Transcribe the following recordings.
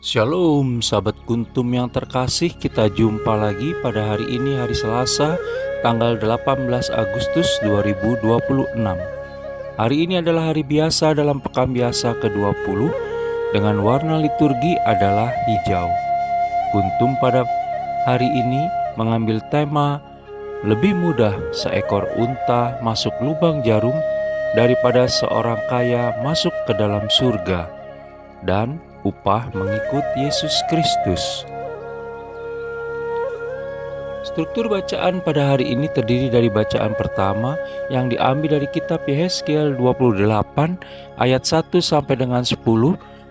Shalom sahabat Kuntum yang terkasih, kita jumpa lagi pada hari ini, hari Selasa tanggal 18 Agustus 2026. Hari ini adalah hari biasa dalam pekan biasa ke-20 dengan warna liturgi adalah hijau. Kuntum pada hari ini mengambil tema lebih mudah seekor unta masuk lubang jarum daripada seorang kaya masuk ke dalam surga, dan upah mengikut Yesus Kristus. Struktur bacaan pada hari ini terdiri dari bacaan pertama yang diambil dari kitab Yehezkiel 28 ayat 1 sampai dengan 10,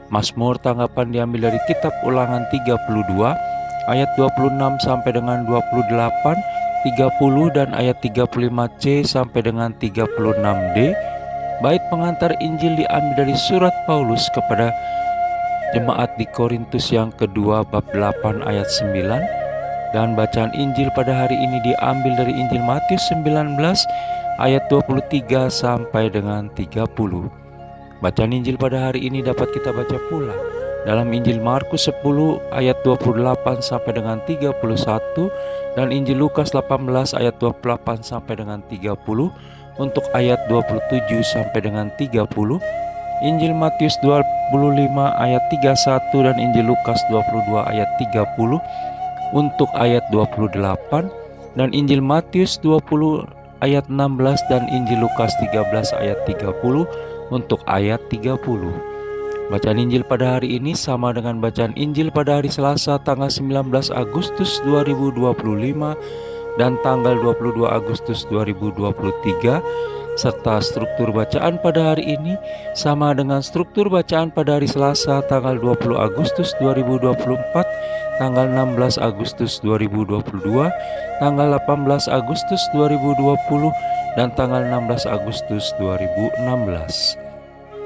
Mazmur tanggapan diambil dari kitab Ulangan 32 ayat 26 sampai dengan 28, 30 dan ayat 35C sampai dengan 36D. Bait pengantar Injil diambil dari surat Paulus kepada Jemaat di Korintus yang kedua bab 8 ayat 9, dan bacaan Injil pada hari ini diambil dari Injil Matius 19 ayat 23 sampai dengan 30. Bacaan Injil pada hari ini dapat kita baca pula dalam Injil Markus 10 ayat 28 sampai dengan 31 dan Injil Lukas 18 ayat 28 sampai dengan 30 untuk ayat 27 sampai dengan 30. Injil Matius 25 ayat 31 dan Injil Lukas 22 ayat 30 untuk ayat 28 dan Injil Matius 20 ayat 16 dan Injil Lukas 13 ayat 30 untuk ayat 30. Bacaan Injil pada hari ini sama dengan bacaan Injil pada hari Selasa tanggal 19 Agustus 2025 dan tanggal 22 Agustus 2023, serta struktur bacaan pada hari ini sama dengan struktur bacaan pada hari Selasa tanggal 20 Agustus 2024, tanggal 16 Agustus 2022, tanggal 18 Agustus 2020, dan tanggal 16 Agustus 2016.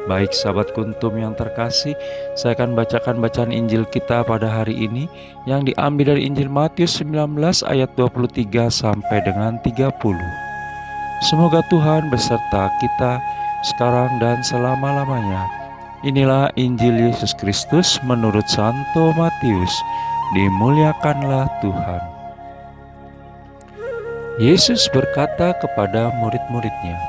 Baik sahabat Kuntum yang terkasih, saya akan bacakan bacaan Injil kita pada hari ini yang diambil dari Injil Matius 19 ayat 23 sampai dengan 30. Semoga Tuhan beserta kita sekarang dan selama-lamanya. Inilah Injil Yesus Kristus menurut Santo Matius. Dimuliakanlah Tuhan. Yesus berkata kepada murid-muridnya,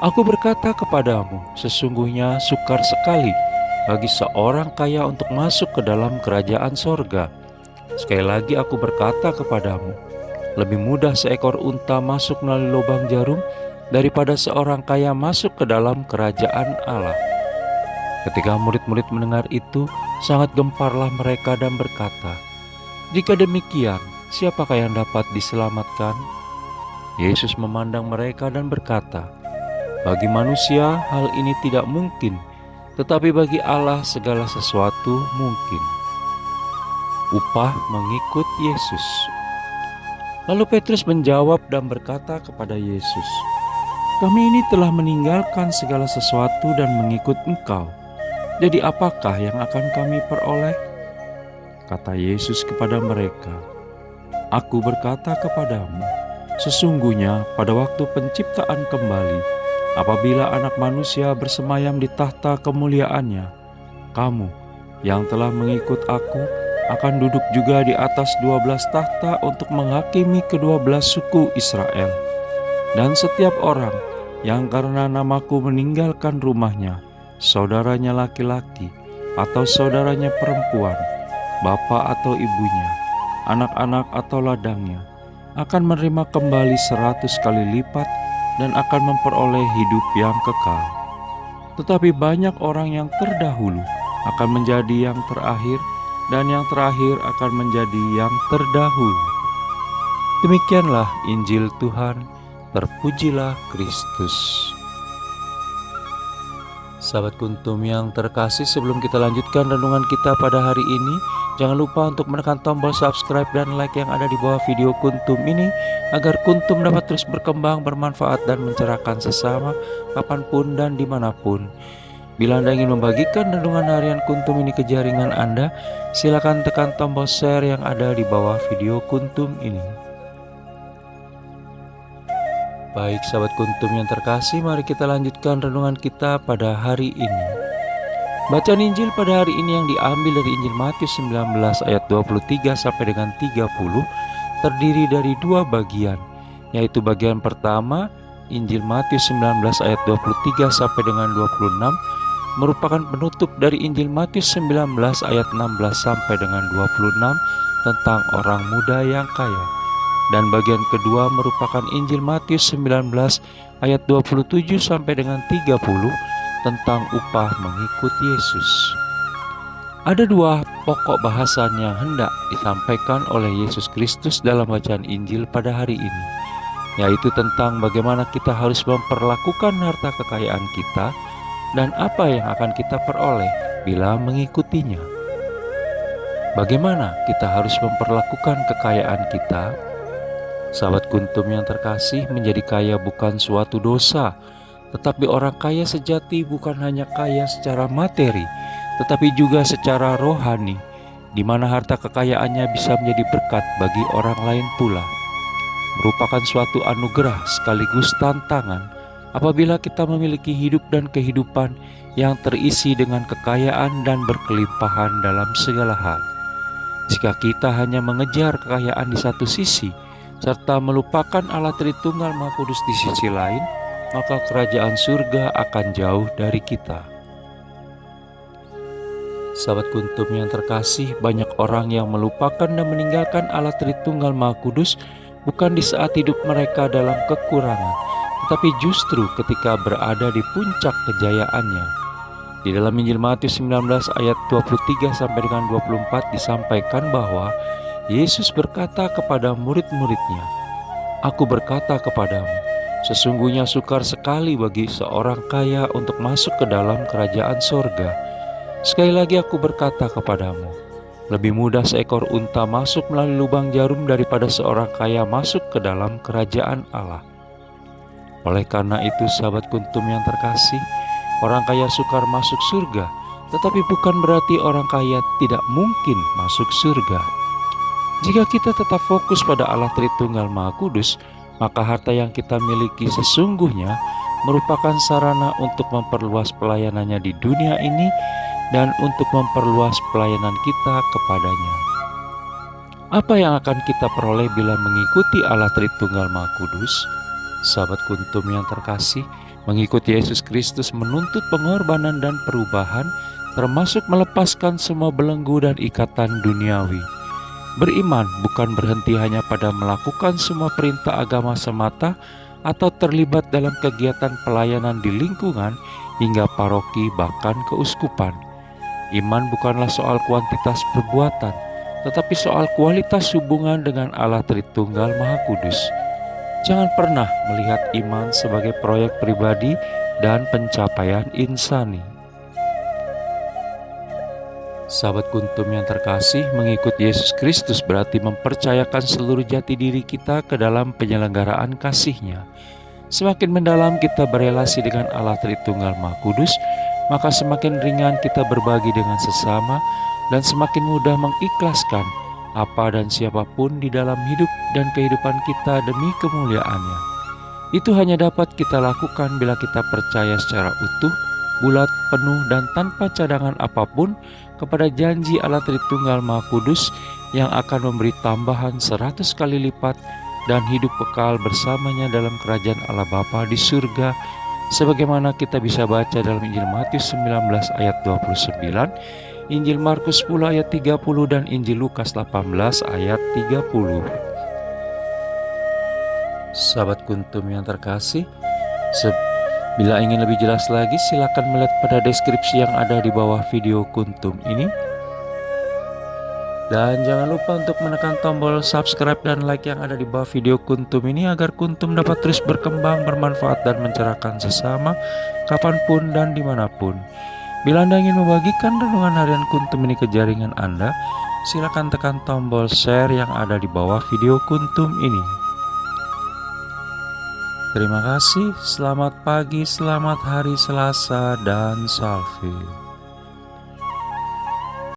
"Aku berkata kepadamu, sesungguhnya sukar sekali bagi seorang kaya untuk masuk ke dalam kerajaan sorga. Sekali lagi aku berkata kepadamu, lebih mudah seekor unta masuk melalui lubang jarum daripada seorang kaya masuk ke dalam kerajaan Allah." Ketika murid-murid mendengar itu, sangat gemparlah mereka dan berkata, "Jika demikian, siapakah yang dapat diselamatkan?" Yesus memandang mereka dan berkata, "Bagi manusia hal ini tidak mungkin, tetapi bagi Allah segala sesuatu mungkin." Upah mengikut Yesus. Lalu Petrus menjawab dan berkata kepada Yesus, "Kami ini telah meninggalkan segala sesuatu dan mengikut Engkau. Jadi apakah yang akan kami peroleh?" Kata Yesus kepada mereka, "Aku berkata kepadamu, sesungguhnya pada waktu penciptaan kembali, apabila Anak Manusia bersemayam di tahta kemuliaannya, kamu yang telah mengikut aku akan duduk juga di atas 12 tahta untuk menghakimi ke-12 suku Israel. Dan setiap orang yang karena namaku meninggalkan rumahnya, saudaranya laki-laki atau saudaranya perempuan, bapa atau ibunya, anak-anak atau ladangnya, akan menerima kembali 100 kali lipat dan akan memperoleh hidup yang kekal. Tetapi banyak orang yang terdahulu akan menjadi yang terakhir, dan yang terakhir akan menjadi yang terdahulu." Demikianlah Injil Tuhan, terpujilah Kristus. Sahabat Kuntum yang terkasih, sebelum kita lanjutkan renungan kita pada hari ini, jangan lupa untuk menekan tombol subscribe dan like yang ada di bawah video Kuntum ini, agar Kuntum dapat terus berkembang, bermanfaat, dan mencerahkan sesama kapanpun dan dimanapun. Bila Anda ingin membagikan renungan harian Kuntum ini ke jaringan Anda, silakan tekan tombol share yang ada di bawah video Kuntum ini. Baik sahabat Kuntum yang terkasih, mari kita lanjutkan renungan kita pada hari ini. Bacaan Injil pada hari ini yang diambil dari Injil Matius 19 ayat 23 sampai dengan 30 terdiri dari dua bagian, yaitu bagian pertama Injil Matius 19 ayat 23 sampai dengan 26 merupakan penutup dari Injil Matius 19 ayat 16 sampai dengan 26 tentang orang muda yang kaya. Dan bagian kedua merupakan Injil Matius 19 ayat 27 sampai dengan 30 tentang upah mengikut Yesus. Ada dua pokok bahasan yang hendak disampaikan oleh Yesus Kristus dalam bacaan Injil pada hari ini, yaitu tentang bagaimana kita harus memperlakukan harta kekayaan kita dan apa yang akan kita peroleh bila mengikutinya. Bagaimana kita harus memperlakukan kekayaan kita? Sahabat Kuntum yang terkasih, menjadi kaya bukan suatu dosa, tetapi orang kaya sejati bukan hanya kaya secara materi, tetapi juga secara rohani, di mana harta kekayaannya bisa menjadi berkat bagi orang lain pula. Merupakan suatu anugerah sekaligus tantangan apabila kita memiliki hidup dan kehidupan yang terisi dengan kekayaan dan berkelimpahan dalam segala hal. Jika kita hanya mengejar kekayaan di satu sisi, serta melupakan Allah Tritunggal Maha Kudus di sisi lain, maka kerajaan surga akan jauh dari kita. Sahabat Kuntum yang terkasih, banyak orang yang melupakan dan meninggalkan Allah Tritunggal Maha Kudus bukan di saat hidup mereka dalam kekurangan, tetapi justru ketika berada di puncak kejayaannya. Di dalam Injil Matius 19 ayat 23 sampai dengan 24 disampaikan bahwa Yesus berkata kepada murid-muridnya, "Aku berkata kepadamu, sesungguhnya sukar sekali bagi seorang kaya untuk masuk ke dalam kerajaan sorga. Sekali lagi aku berkata kepadamu, lebih mudah seekor unta masuk melalui lubang jarum daripada seorang kaya masuk ke dalam kerajaan Allah." Oleh karena itu, sahabat Kuntum yang terkasih, orang kaya sukar masuk surga, tetapi bukan berarti orang kaya tidak mungkin masuk surga. Jika kita tetap fokus pada Allah Tritunggal Maha Kudus, maka harta yang kita miliki sesungguhnya merupakan sarana untuk memperluas pelayanannya di dunia ini dan untuk memperluas pelayanan kita kepadanya. Apa yang akan kita peroleh bila mengikuti Allah Tritunggal Maha Kudus? Sahabat Kuntum yang terkasih, mengikuti Yesus Kristus menuntut pengorbanan dan perubahan, termasuk melepaskan semua belenggu dan ikatan duniawi. Beriman bukan berhenti hanya pada melakukan semua perintah agama semata atau terlibat dalam kegiatan pelayanan di lingkungan hingga paroki bahkan keuskupan. Iman bukanlah soal kuantitas perbuatan, tetapi soal kualitas hubungan dengan Allah Tritunggal Maha Kudus. Jangan pernah melihat iman sebagai proyek pribadi dan pencapaian insani. Sahabat Kuntum yang terkasih, mengikut Yesus Kristus berarti mempercayakan seluruh jati diri kita ke dalam penyelenggaraan kasih-Nya. Semakin mendalam kita berelasi dengan Allah Tritunggal Maha Kudus, maka semakin ringan kita berbagi dengan sesama dan semakin mudah mengikhlaskan apa dan siapapun di dalam hidup dan kehidupan kita demi kemuliaan-Nya. Itu hanya dapat kita lakukan bila kita percaya secara utuh, bulat, penuh, dan tanpa cadangan apapun kepada janji Allah Tritunggal Maha Kudus yang akan memberi tambahan 100 kali lipat dan hidup kekal bersamanya dalam kerajaan Allah Bapa di surga, sebagaimana kita bisa baca dalam Injil Matius 19 ayat 29, Injil Markus 10 ayat 30, dan Injil Lukas 18 ayat 30. Sahabat Kuntum yang terkasih, bila ingin lebih jelas lagi, silakan melihat pada deskripsi yang ada di bawah video Kuntum ini. Dan jangan lupa untuk menekan tombol subscribe dan like yang ada di bawah video Kuntum ini agar Kuntum dapat terus berkembang, bermanfaat, dan mencerahkan sesama kapanpun dan dimanapun. Bila Anda ingin membagikan renungan harian Kuntum ini ke jaringan Anda, silakan tekan tombol share yang ada di bawah video Kuntum ini. Terima kasih, selamat pagi, selamat hari Selasa, dan salve.